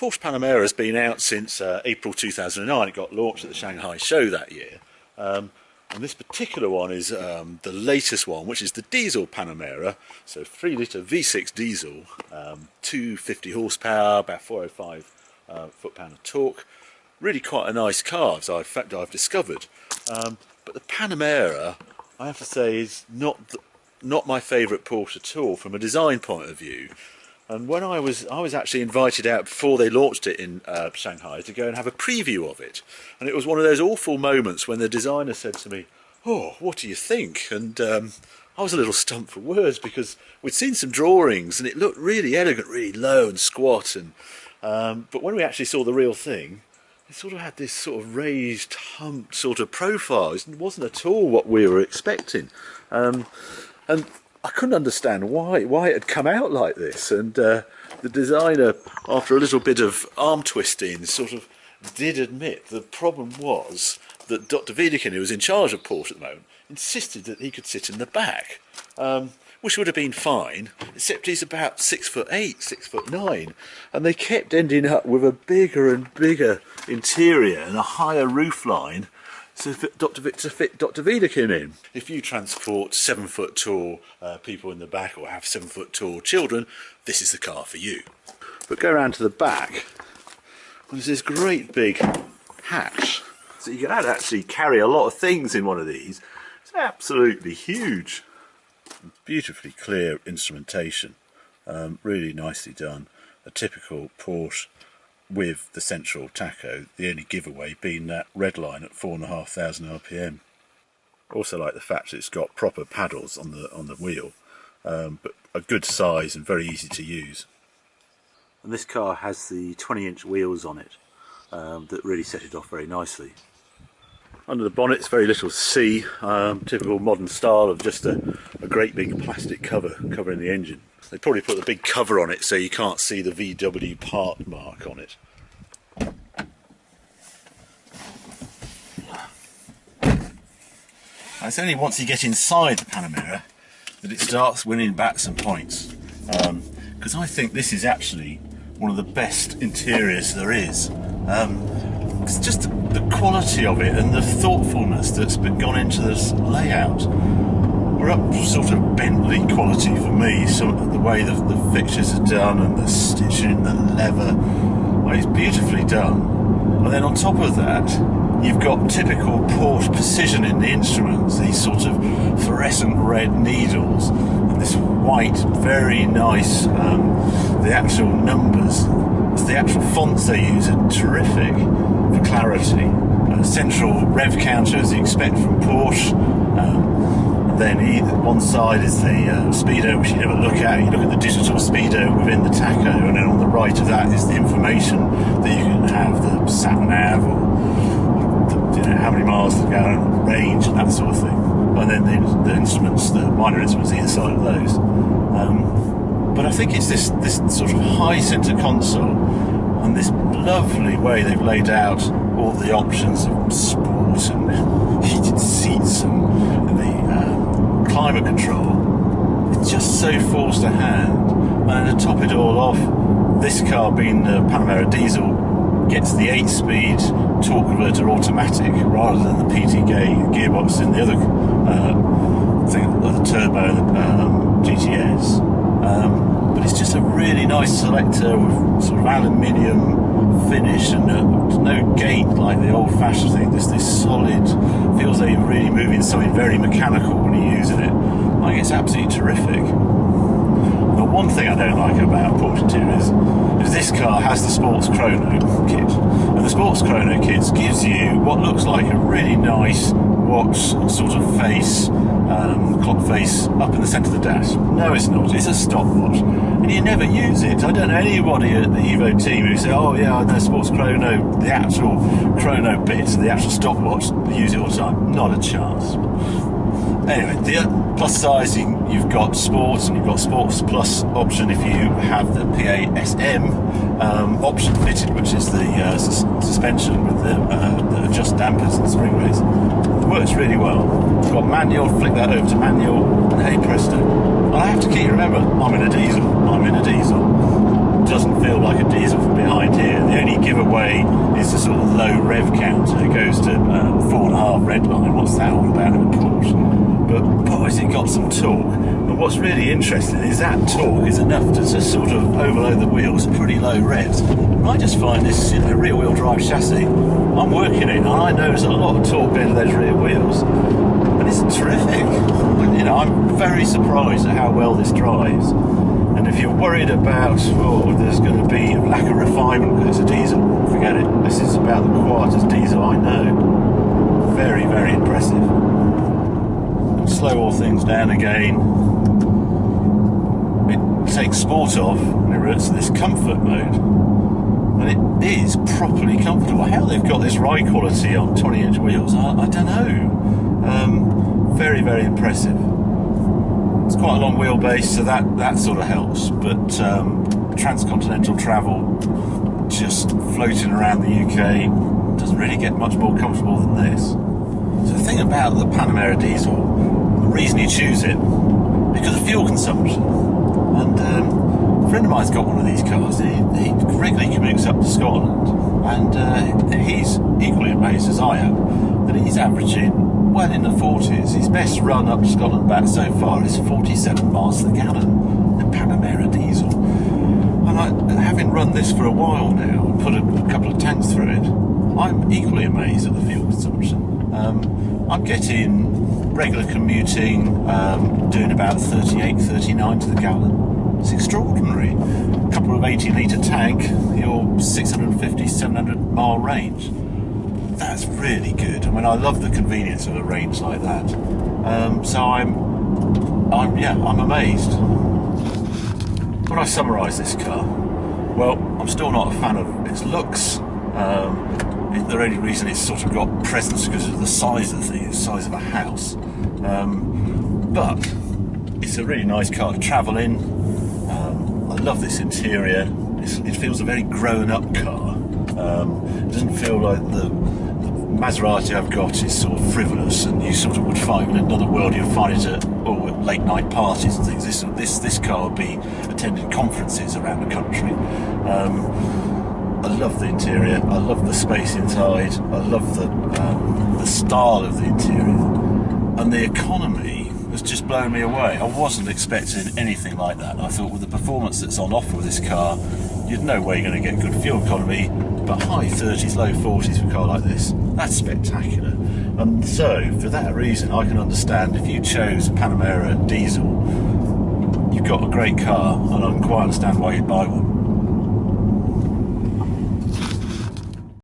Porsche Panamera has been out since April 2009. It got launched at the Shanghai show that year. And this particular one is the latest one, which is the diesel Panamera. So 3-litre V6 diesel, 250 horsepower, about 405 foot-pound of torque. Really quite a nice car, as I've discovered. But the Panamera, I have to say, is not my favourite Porsche at all from a design point of view. And when I was actually invited out before they launched it in Shanghai to go and have a preview of it, and it was one of those awful moments when the designer said to me, "Oh, what do you think?" And I was a little stumped for words, because we'd seen some drawings and it looked really elegant, really low and squat, and but when we actually saw the real thing, it sort of had this sort of raised, humped sort of profile. It wasn't at all what we were expecting, and I couldn't understand why it had come out like this. And the designer, after a little bit of arm twisting, sort of did admit the problem was that Dr. Wiedekind, who was in charge of Porsche at the moment, insisted that he could sit in the back, which would have been fine, except he's about 6'8", 6'9", and they kept ending up with a bigger and bigger interior and a higher roofline to fit Dr. Wiedekind in. If you transport 7-foot tall people in the back, or have 7-foot tall children, this is the car for you. But go around to the back, and there's this great big hatch, so you can actually carry a lot of things in one of these. It's absolutely huge. Beautifully clear instrumentation, really nicely done. A typical Porsche with the central tacho, the only giveaway being that red line at 4,500 RPM. Also like the fact that it's got proper paddles on the wheel, but a good size and very easy to use. And this car has the 20-inch wheels on it that really set it off very nicely. Under the bonnet it's very little to see, typical modern style of just a great big plastic cover covering the engine. They probably put the big cover on it so you can't see the VW part mark on it. And it's only once you get inside the Panamera that it starts winning back some points, because I think this is actually one of the best interiors there is. It's just the quality of it and the thoughtfulness that's been gone into this layout. We're up sort of Bentley quality for me, the way the fixtures are done and the stitching, the leather, well, it's beautifully done. And then on top of that, you've got typical Porsche precision in the instruments, these sort of fluorescent red needles, and this white, very nice, the actual numbers, the actual fonts they use are terrific for clarity. Central rev counter as you expect from Porsche. Then one side is the speedo, which you never look at. You look at the digital speedo within the tacho, and then on the right of that is the information that you can have, the sat nav, or how many miles to go, and range, and that sort of thing. And then the instruments, the minor instruments either side of those. But I think it's this sort of high centre console and this lovely way they've laid out all the options of sport and heated seats and the climate control. It's just so forced to hand. And to top it all off, this car, being the Panamera diesel, gets the 8-speed torque converter automatic rather than the PT gearbox in the other the turbo and the GTS. But it's just a really nice selector with sort of aluminium finish and no gate like the old-fashioned thing. There's this solid, feels like you're really moving something very mechanical when you're using it. I think it's absolutely terrific. The one thing I don't like about Porsche Interiors is this car has the Sports Chrono kit, and the Sports Chrono kit gives you what looks like a really nice watch sort of face, clock face up in the centre of the dash. No, it's not. It's a stopwatch, and you never use it. I don't know anybody at the Evo team who say, "Oh yeah, I know Sports Chrono, the actual chrono bit, the actual stopwatch, use it all the time." Not a chance. Anyway, the plus size, you've got Sports and you've got Sports Plus option if you have the PASM option fitted, which is the suspension with the adjust dampers and spring rates. It works really well. You've got manual, flick that over to manual, and hey presto. And I have to keep remember, I'm in a diesel. It doesn't feel like a diesel from behind here. give away is the sort of low rev counter. It goes to 4.5 red line. What's that all about in a Porsche? But boy, has it got some torque. And what's really interesting is that torque is enough to just sort of overload the wheels at pretty low revs. And I just find this, rear-wheel drive chassis, I'm working it, and I know there's a lot of torque into those rear wheels. And it's terrific. I'm very surprised at how well this drives. And if you're worried about, there's going to be a lack of refinement because it's a diesel, forget it. This is about the quietest diesel I know. Very, very impressive. Slow all things down again. It takes sport off and it reverts to this comfort mode. And it is properly comfortable. How they've got this ride quality on 20-inch wheels, I don't know. Very, very impressive. It's quite a long wheelbase, so that sort of helps. But transcontinental travel, just floating around the UK, doesn't really get much more comfortable than this. So the thing about the Panamera diesel, the reason you choose it, because of fuel consumption. And a friend of mine's got one of these cars. He regularly commutes up to Scotland, and he's equally amazed as I am that he's averaging well in the 40s. His best run up to Scotland back so far is 47 miles to the gallon, the Panamera diesel. And having run this for a while now, and put a couple of tanks through it, I'm equally amazed at the fuel consumption. I'm getting regular commuting, doing about 38, 39 to the gallon. It's extraordinary. A couple of 80-litre tank, your 650, 700 mile range. That's really good. I mean, I love the convenience of a range like that. So I'm amazed. When I summarise this car, well, I'm still not a fan of its looks. The only reason it's sort of got presence because of the size of the thing, the size of a house. But it's a really nice car to travel in. I love this interior. It feels a very grown-up car. It doesn't feel like the Maserati I've got is sort of frivolous, and you sort of would find in another world you'd find it at late night parties and things. This car would be attending conferences around the country. I love the interior. I love the space inside. I love the style of the interior, and the economy has just blown me away. I wasn't expecting anything like that. I thought with the performance that's on offer with this car, you'd no way you're going to get good fuel economy, but high 30s, low 40s for a car like this, that's spectacular. And so, for that reason, I can understand if you chose Panamera diesel, you've got a great car, and I can quite understand why you'd buy one.